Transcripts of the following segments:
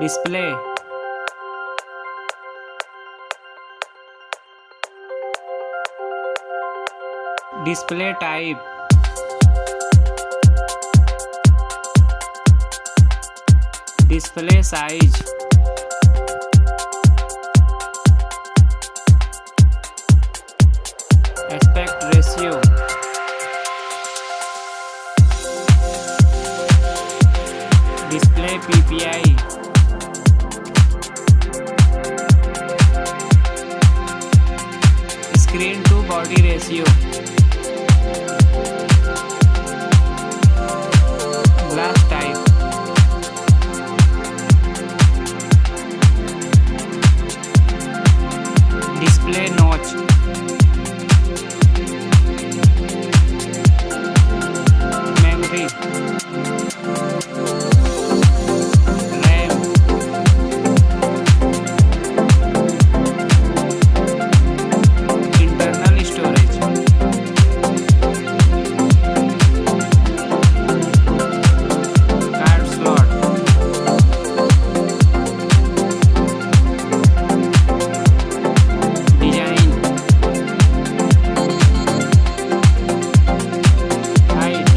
Display. Display type. Display size. Aspect ratio. Display PPI. Screen to body ratio. Glass type. Display notch. Memory. RAM. Internal storage. Card slot. Design. Height.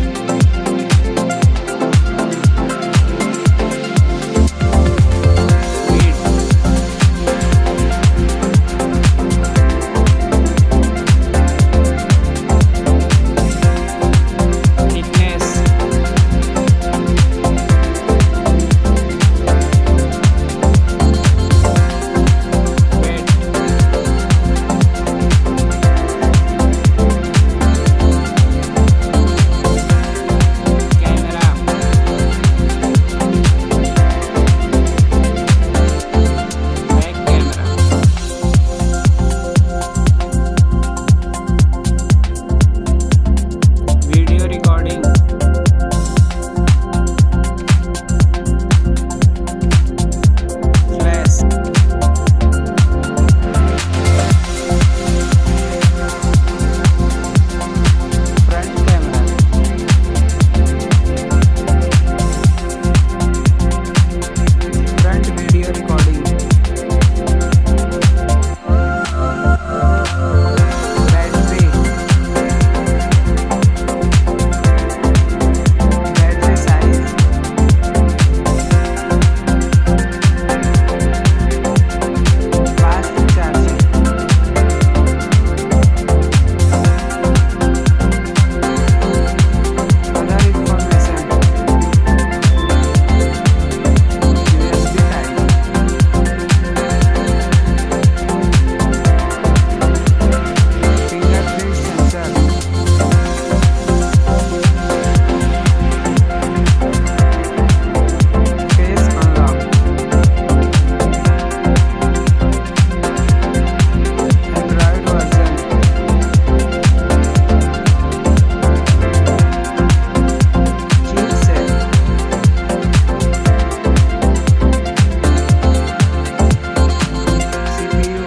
Width. Thickness. Weight. Camera. Back camera. Video recording. Flash. Front camera. Front video recording. Battery. Battery size. Fast charging. Other information. USB type. Fingerprint sensor. Face unlock. Android version. Chipset. CPU.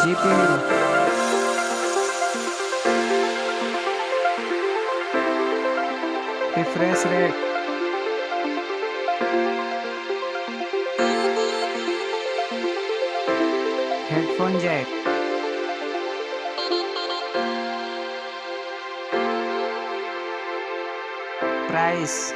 GPU. Refresh rate. Headphone jack. Price.